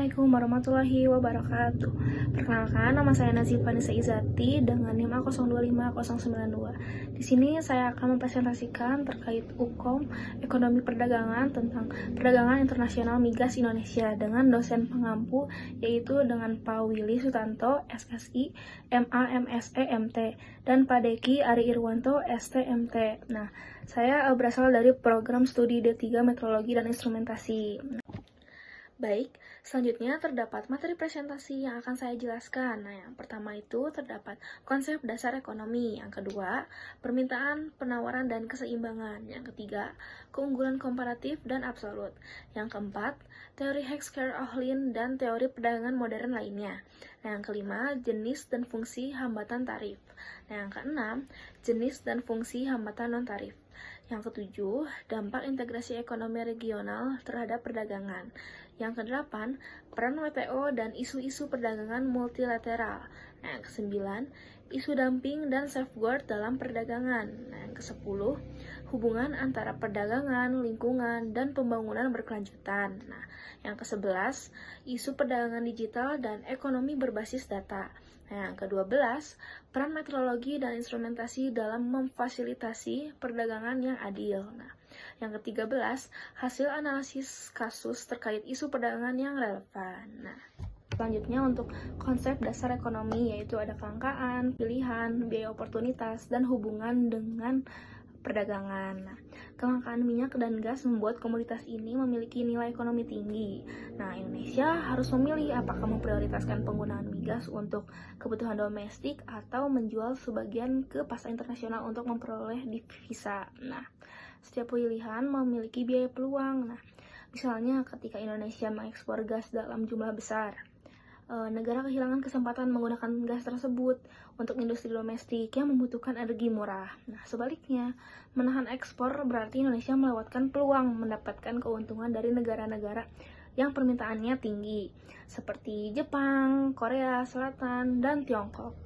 Assalamualaikum warahmatullahi wabarakatuh. Perkenalkan, nama saya Nazifa Nisa Izati dengan NIM 025092. Di sini saya akan mempresentasikan terkait UKOM Ekonomi Perdagangan tentang perdagangan internasional migas Indonesia dengan dosen pengampu yaitu dengan Pak Willy Sutanto, SSI, MA, MSE, MT, dan Pak Deki Ari Irwanto, STMT. Nah, saya berasal dari program studi D3 Metrologi dan Instrumentasi. Baik, selanjutnya terdapat materi presentasi yang akan saya jelaskan. Nah, yang pertama itu terdapat konsep dasar ekonomi. Yang kedua, permintaan, penawaran, dan keseimbangan. Yang ketiga, keunggulan komparatif dan absolut. Yang keempat, teori Heckscher-Ohlin dan teori perdagangan modern lainnya. Nah, yang kelima, jenis dan fungsi hambatan tarif. Nah, yang keenam, jenis dan fungsi hambatan non-tarif. Yang ketujuh, dampak integrasi ekonomi regional terhadap perdagangan. Yang kedelapan, peran WTO dan isu-isu perdagangan multilateral. Nah, yang kesembilan, isu dumping dan safeguard dalam perdagangan. Nah, yang kesepuluh, hubungan antara perdagangan, lingkungan, dan pembangunan berkelanjutan. Nah, yang kesebelas, isu perdagangan digital dan ekonomi berbasis data. Nah, yang ke-12, peran metrologi dan instrumentasi dalam memfasilitasi perdagangan yang adil. Nah, yang ke-13, hasil analisis kasus terkait isu perdagangan yang relevan. Nah, selanjutnya untuk konsep dasar ekonomi yaitu ada kelangkaan, pilihan, biaya oportunitas, dan hubungan dengan perdagangan. Nah, kelangkaan minyak dan gas membuat komoditas ini memiliki nilai ekonomi tinggi. Nah, Indonesia harus memilih apakah memprioritaskan penggunaan migas untuk kebutuhan domestik atau menjual sebagian ke pasar internasional untuk memperoleh divisa. Nah, setiap pilihan memiliki biaya peluang. Nah, misalnya ketika Indonesia mengekspor gas dalam jumlah besar, negara kehilangan kesempatan menggunakan gas tersebut untuk industri domestik yang membutuhkan energi murah. Nah, sebaliknya, menahan ekspor berarti Indonesia melewatkan peluang mendapatkan keuntungan dari negara-negara yang permintaannya tinggi, seperti Jepang, Korea Selatan, dan Tiongkok.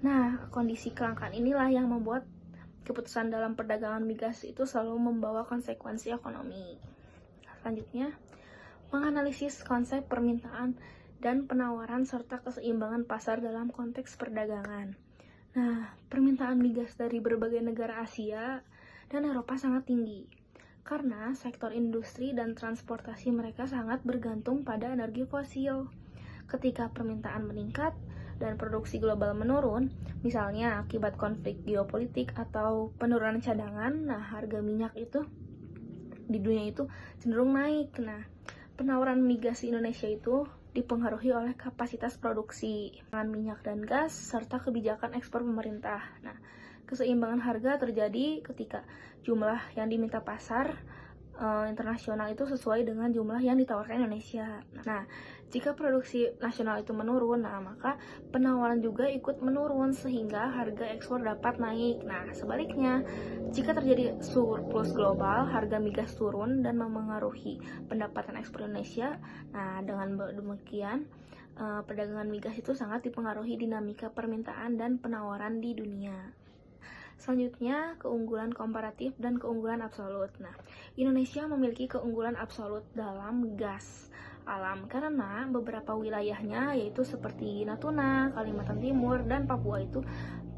Nah, kondisi kelangkaan inilah yang membuat keputusan dalam perdagangan migas itu selalu membawa konsekuensi ekonomi. Selanjutnya, menganalisis konsep permintaan dan penawaran serta keseimbangan pasar dalam konteks perdagangan. Nah, permintaan migas dari berbagai negara Asia dan Eropa sangat tinggi karena sektor industri dan transportasi mereka sangat bergantung pada energi fosil. Ketika permintaan meningkat dan produksi global menurun, misalnya akibat konflik geopolitik atau penurunan cadangan, nah harga minyak itu di dunia itu cenderung naik. Nah, penawaran migas di Indonesia itu dipengaruhi oleh kapasitas produksi minyak dan gas serta kebijakan ekspor pemerintah. Nah, keseimbangan harga terjadi ketika jumlah yang diminta pasar internasional itu sesuai dengan jumlah yang ditawarkan Indonesia. Nah, jika produksi nasional itu menurun, nah maka penawaran juga ikut menurun sehingga harga ekspor dapat naik. Nah, sebaliknya, jika terjadi surplus global, harga migas turun dan memengaruhi pendapatan ekspor Indonesia. Nah, dengan demikian, perdagangan migas itu sangat dipengaruhi dinamika permintaan dan penawaran di dunia. Selanjutnya, keunggulan komparatif dan keunggulan absolut. Nah, Indonesia memiliki keunggulan absolut dalam gas alam karena beberapa wilayahnya yaitu seperti Natuna, Kalimantan Timur, dan Papua itu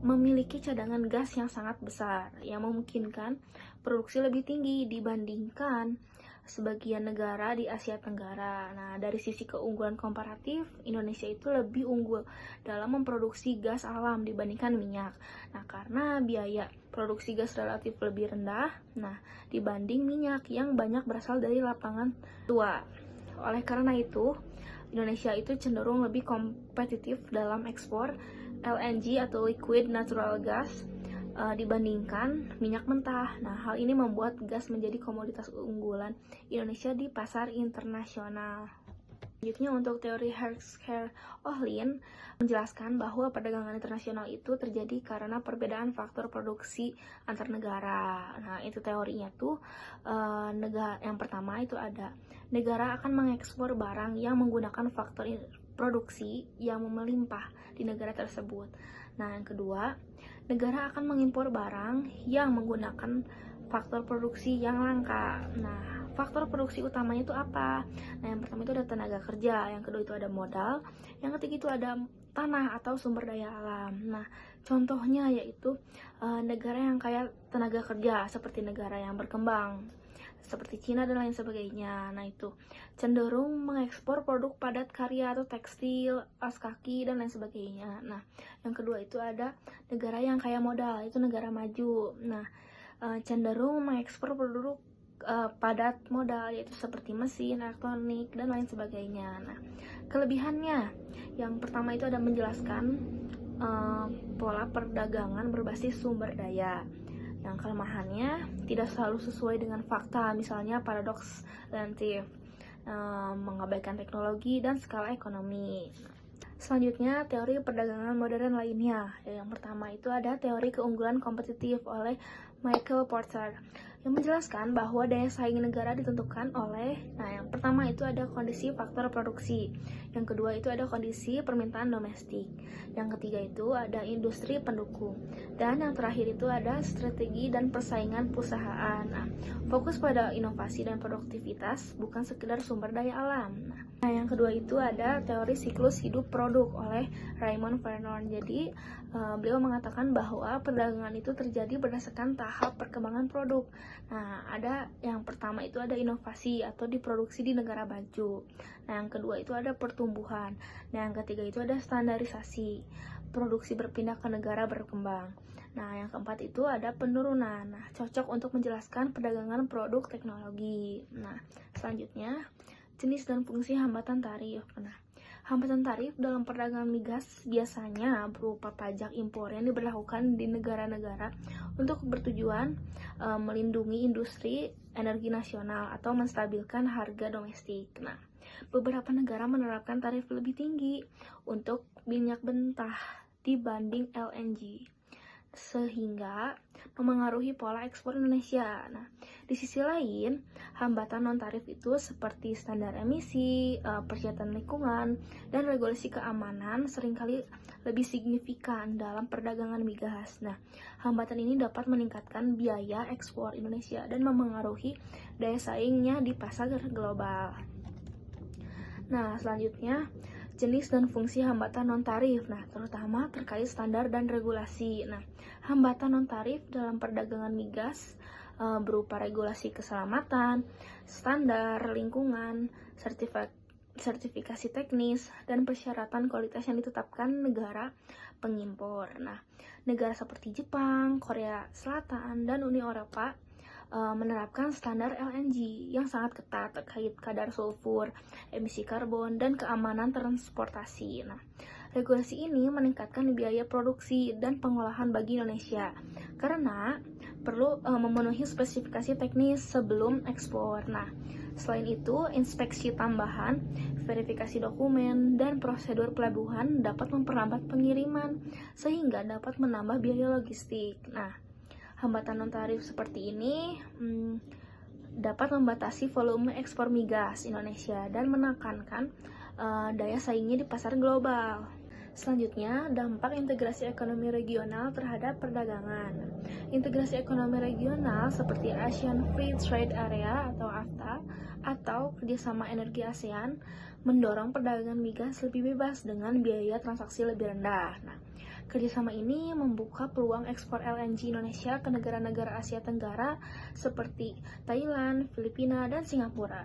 memiliki cadangan gas yang sangat besar yang memungkinkan produksi lebih tinggi dibandingkan sebagian negara di Asia Tenggara. Nah, dari sisi keunggulan komparatif, Indonesia itu lebih unggul dalam memproduksi gas alam dibandingkan minyak. Nah, karena biaya produksi gas relatif lebih rendah, nah, dibanding minyak yang banyak berasal dari lapangan tua. Oleh karena itu, Indonesia itu cenderung lebih kompetitif dalam ekspor LNG atau liquid natural gas dibandingkan minyak mentah. Nah, hal ini membuat gas menjadi komoditas unggulan Indonesia di pasar internasional. Selanjutnya untuk teori Heckscher-Ohlin menjelaskan bahwa perdagangan internasional itu terjadi karena perbedaan faktor produksi antar negara. Nah, itu teorinya tuh negara yang pertama itu ada negara akan mengekspor barang yang menggunakan faktor produksi yang melimpah di negara tersebut. Nah, yang kedua, negara akan mengimpor barang yang menggunakan faktor produksi yang langka. Nah, faktor produksi utamanya itu apa? Nah, yang pertama itu ada tenaga kerja, yang kedua itu ada modal, yang ketiga itu ada tanah atau sumber daya alam. Nah, contohnya yaitu negara yang kaya tenaga kerja seperti negara yang berkembang seperti Cina dan lain sebagainya. Nah, itu cenderung mengekspor produk padat karya atau tekstil, alas kaki dan lain sebagainya. Nah, yang kedua itu ada negara yang kaya modal, itu negara maju. Nah, cenderung mengekspor produk padat modal yaitu seperti mesin, elektronik dan lain sebagainya. Nah, kelebihannya yang pertama itu ada menjelaskan pola perdagangan berbasis sumber daya. Yang kelemahannya tidak selalu sesuai dengan fakta, misalnya paradoks relatif, mengabaikan teknologi dan skala ekonomi. Selanjutnya, teori perdagangan modern lainnya. Yang pertama itu ada teori keunggulan kompetitif oleh Michael Porter yang menjelaskan bahwa daya saing negara ditentukan oleh, yang pertama itu ada kondisi faktor produksi, yang kedua itu ada kondisi permintaan domestik, yang ketiga itu ada industri pendukung, dan yang terakhir itu ada strategi dan persaingan perusahaan. Nah, fokus pada inovasi dan produktivitas, bukan sekedar sumber daya alam. Nah, yang kedua itu ada teori siklus hidup produk oleh Raymond Vernon. Jadi, beliau mengatakan bahwa perdagangan itu terjadi berdasarkan tahap perkembangan produk. Nah, ada yang pertama itu ada inovasi atau diproduksi di negara maju. Nah, yang kedua itu ada pertumbuhan. Nah, yang ketiga itu ada standarisasi. Produksi berpindah ke negara berkembang. Nah, yang keempat itu ada penurunan. Nah, cocok untuk menjelaskan perdagangan produk teknologi. Nah, selanjutnya jenis dan fungsi hambatan tarif. Nah, hambatan tarif dalam perdagangan migas biasanya berupa pajak impor yang diberlakukan di negara-negara untuk bertujuan melindungi industri energi nasional atau menstabilkan harga domestik. Nah, beberapa negara menerapkan tarif lebih tinggi untuk minyak mentah dibanding LNG, sehingga memengaruhi pola ekspor Indonesia. Nah, di sisi lain, hambatan non-tarif itu seperti standar emisi, persyaratan lingkungan, dan regulasi keamanan seringkali lebih signifikan dalam perdagangan migas. Nah, hambatan ini dapat meningkatkan biaya ekspor Indonesia dan memengaruhi daya saingnya di pasar global. Nah, selanjutnya jenis dan fungsi hambatan non-tarif. Nah, terutama terkait standar dan regulasi. Nah, hambatan non-tarif dalam perdagangan migas berupa regulasi keselamatan, standar lingkungan, sertifikasi teknis, dan persyaratan kualitas yang ditetapkan negara pengimpor. Nah, negara seperti Jepang, Korea Selatan, dan Uni Eropa menerapkan standar LNG yang sangat ketat terkait kadar sulfur, emisi karbon, dan keamanan transportasi. Nah, regulasi ini meningkatkan biaya produksi dan pengolahan bagi Indonesia karena perlu memenuhi spesifikasi teknis sebelum ekspor. Nah, selain itu, inspeksi tambahan, verifikasi dokumen, dan prosedur pelabuhan dapat memperlambat pengiriman sehingga dapat menambah biaya logistik. Nah, hambatan non-tarif seperti ini dapat membatasi volume ekspor migas Indonesia dan menekankan daya saingnya di pasar global. Selanjutnya, dampak integrasi ekonomi regional terhadap perdagangan. Integrasi ekonomi regional seperti ASEAN Free Trade Area atau AFTA atau kerjasama energi ASEAN mendorong perdagangan migas lebih bebas dengan biaya transaksi lebih rendah. Nah, kerjasama ini membuka peluang ekspor LNG Indonesia ke negara-negara Asia Tenggara seperti Thailand, Filipina, dan Singapura.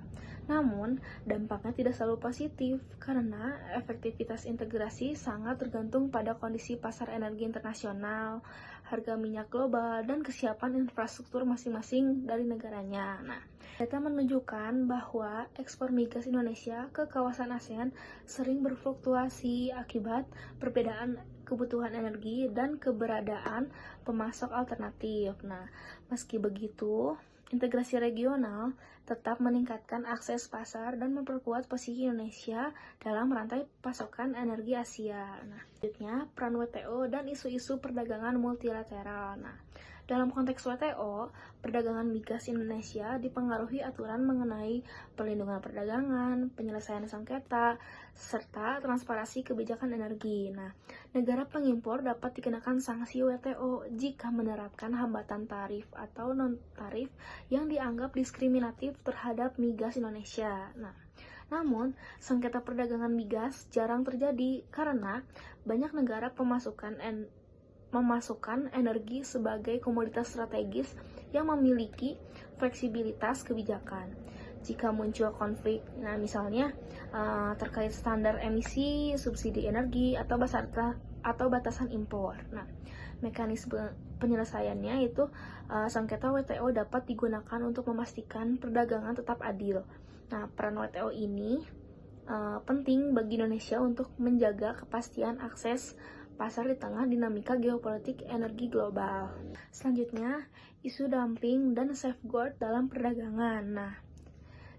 Namun, dampaknya tidak selalu positif karena efektivitas integrasi sangat tergantung pada kondisi pasar energi internasional, harga minyak global, dan kesiapan infrastruktur masing-masing dari negaranya. Nah, data menunjukkan bahwa ekspor migas Indonesia ke kawasan ASEAN sering berfluktuasi akibat perbedaan kebutuhan energi dan keberadaan pemasok alternatif. Nah, meski begitu, integrasi regional tetap meningkatkan akses pasar dan memperkuat posisi Indonesia dalam rantai pasokan energi Asia. Nah, selanjutnya peran WTO dan isu-isu perdagangan multilateral. Nah, Dalam konteks WTO, perdagangan migas Indonesia dipengaruhi aturan mengenai perlindungan perdagangan, penyelesaian sengketa, serta transparansi kebijakan energi. Nah, negara pengimpor dapat dikenakan sanksi WTO jika menerapkan hambatan tarif atau non-tarif yang dianggap diskriminatif terhadap migas Indonesia. Nah, namun, sengketa perdagangan migas jarang terjadi karena banyak negara memasukkan energi sebagai komoditas strategis yang memiliki fleksibilitas kebijakan. Jika muncul konflik, nah misalnya terkait standar emisi, subsidi energi, atau batasan impor. Nah, mekanisme penyelesaiannya itu sengketa WTO dapat digunakan untuk memastikan perdagangan tetap adil. Nah, peran WTO ini penting bagi Indonesia untuk menjaga kepastian akses pasar di tengah dinamika geopolitik energi global. Selanjutnya, isu dumping dan safeguard dalam perdagangan. Nah,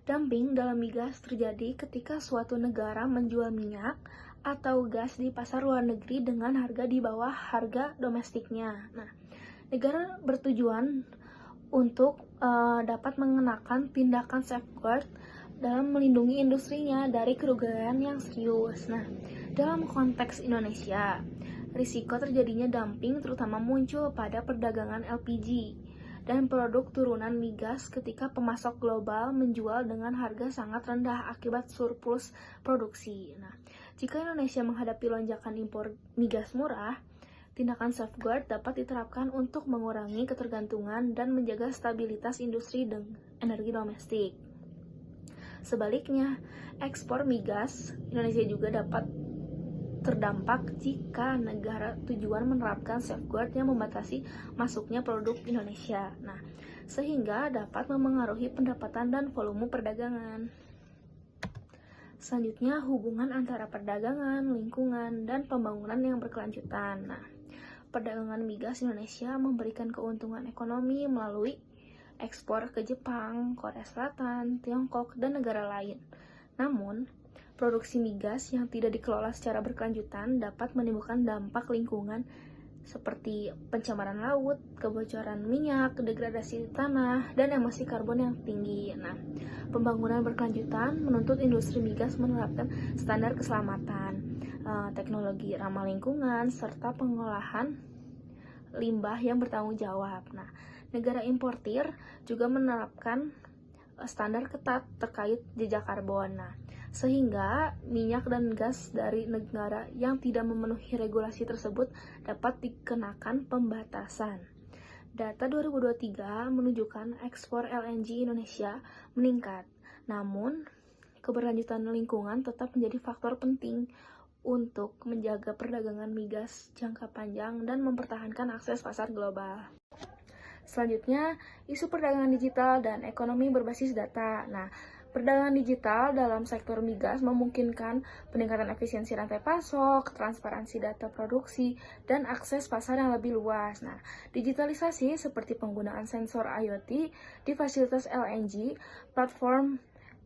dumping dalam migas terjadi ketika suatu negara menjual minyak atau gas di pasar luar negeri dengan harga di bawah harga domestiknya. Nah, negara bertujuan untuk dapat mengenakan tindakan safeguard dalam melindungi industrinya dari kerugian yang serius. Nah, dalam konteks Indonesia, risiko terjadinya dumping terutama muncul pada perdagangan LPG dan produk turunan migas ketika pemasok global menjual dengan harga sangat rendah akibat surplus produksi. Nah, jika Indonesia menghadapi lonjakan impor migas murah, tindakan safeguard dapat diterapkan untuk mengurangi ketergantungan dan menjaga stabilitas industri dan energi domestik. Sebaliknya, ekspor migas Indonesia juga dapat terdampak jika negara tujuan menerapkan safeguard yang membatasi masuknya produk Indonesia. Nah, sehingga dapat memengaruhi pendapatan dan volume perdagangan. Selanjutnya, hubungan antara perdagangan, lingkungan, dan pembangunan yang berkelanjutan. Nah, perdagangan migas Indonesia memberikan keuntungan ekonomi melalui ekspor ke Jepang, Korea Selatan, Tiongkok, dan negara lain. Namun, produksi migas yang tidak dikelola secara berkelanjutan dapat menimbulkan dampak lingkungan seperti pencemaran laut, kebocoran minyak, degradasi tanah, dan emisi karbon yang tinggi. Nah, pembangunan berkelanjutan menuntut industri migas menerapkan standar keselamatan, teknologi ramah lingkungan, serta pengolahan limbah yang bertanggung jawab. Nah, negara importir juga menerapkan standar ketat terkait jejak karbon. Nah, sehingga minyak dan gas dari negara yang tidak memenuhi regulasi tersebut dapat dikenakan pembatasan. Data 2023 menunjukkan ekspor LNG Indonesia meningkat. Namun, keberlanjutan lingkungan tetap menjadi faktor penting untuk menjaga perdagangan migas jangka panjang dan mempertahankan akses pasar global. Selanjutnya, isu perdagangan digital dan ekonomi berbasis data. Nah, perdagangan digital dalam sektor migas memungkinkan peningkatan efisiensi rantai pasok, transparansi data produksi, dan akses pasar yang lebih luas. Nah, digitalisasi seperti penggunaan sensor IoT di fasilitas LNG, platform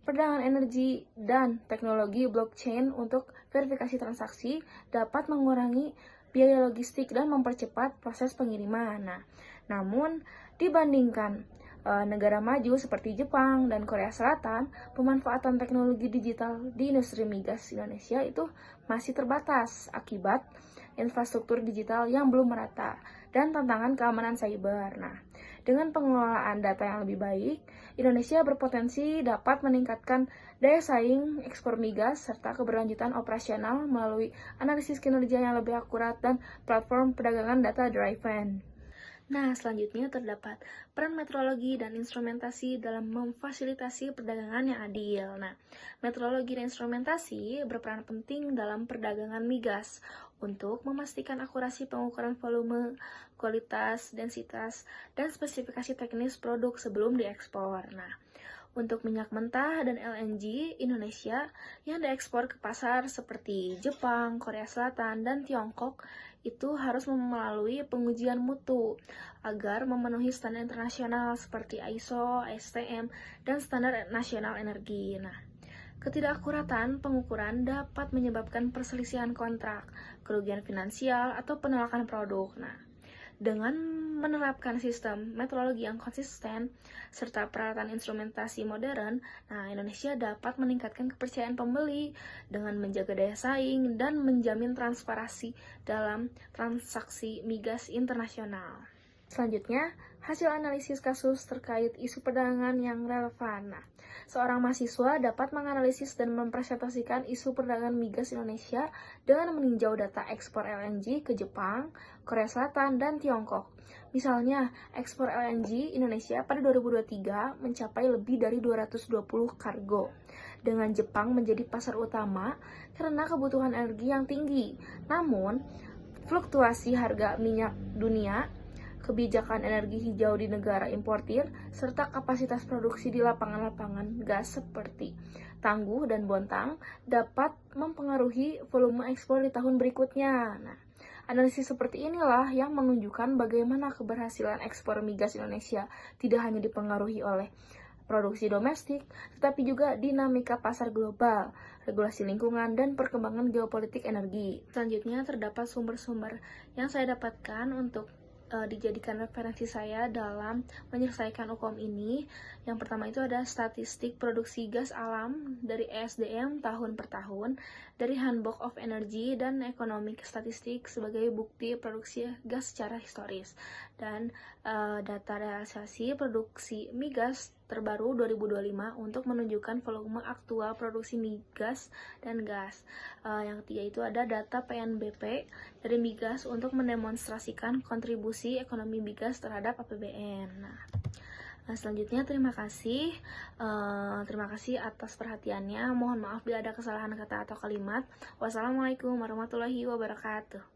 perdagangan energi, dan teknologi blockchain untuk verifikasi transaksi dapat mengurangi biaya logistik dan mempercepat proses pengiriman. Nah, namun dibandingkan negara maju seperti Jepang dan Korea Selatan, pemanfaatan teknologi digital di industri migas Indonesia itu masih terbatas akibat infrastruktur digital yang belum merata dan tantangan keamanan cyber. Nah, dengan pengelolaan data yang lebih baik, Indonesia berpotensi dapat meningkatkan daya saing ekspor migas serta keberlanjutan operasional melalui analisis kinerja yang lebih akurat dan platform perdagangan data-driven. Nah, selanjutnya terdapat peran metrologi dan instrumentasi dalam memfasilitasi perdagangan yang adil. Nah, metrologi dan instrumentasi berperan penting dalam perdagangan migas untuk memastikan akurasi pengukuran volume, kualitas, densitas, dan spesifikasi teknis produk sebelum diekspor. Nah, untuk minyak mentah dan LNG Indonesia yang diekspor ke pasar seperti Jepang, Korea Selatan, dan Tiongkok itu harus melalui pengujian mutu agar memenuhi standar internasional seperti ISO, STM, dan standar nasional energi. Nah, ketidakakuratan pengukuran dapat menyebabkan perselisihan kontrak, kerugian finansial, atau penolakan produk. Nah, dengan menerapkan sistem metrologi yang konsisten serta peralatan instrumentasi modern, nah Indonesia dapat meningkatkan kepercayaan pembeli dengan menjaga daya saing dan menjamin transparansi dalam transaksi migas internasional. Selanjutnya, hasil analisis kasus terkait isu perdagangan yang relevan. Nah, seorang mahasiswa dapat menganalisis dan mempresentasikan isu perdagangan migas Indonesia dengan meninjau data ekspor LNG ke Jepang, Korea Selatan, dan Tiongkok. Misalnya, ekspor LNG Indonesia pada 2023 mencapai lebih dari 220 kargo, dengan Jepang menjadi pasar utama karena kebutuhan energi yang tinggi. Namun, fluktuasi harga minyak dunia, kebijakan energi hijau di negara importir, serta kapasitas produksi di lapangan-lapangan gas seperti Tangguh dan Bontang dapat mempengaruhi volume ekspor di tahun berikutnya. Nah, analisis seperti inilah yang menunjukkan bagaimana keberhasilan ekspor migas Indonesia tidak hanya dipengaruhi oleh produksi domestik, tetapi juga dinamika pasar global, regulasi lingkungan, dan perkembangan geopolitik energi. Selanjutnya, terdapat sumber-sumber yang saya dapatkan untuk dijadikan referensi saya dalam menyelesaikan UKOM ini. Yang pertama itu ada statistik produksi gas alam dari ESDM tahun per tahun, dari Handbook of Energy dan Economic Statistik sebagai bukti produksi gas secara historis, dan data realisasi produksi migas terbaru 2025 untuk menunjukkan volume aktual produksi migas dan gas. Yang ketiga itu ada data PNBP dari migas untuk mendemonstrasikan kontribusi ekonomi migas terhadap APBN. Nah, selanjutnya terima kasih atas perhatiannya. Mohon maaf bila ada kesalahan kata atau kalimat. Wassalamualaikum warahmatullahi wabarakatuh.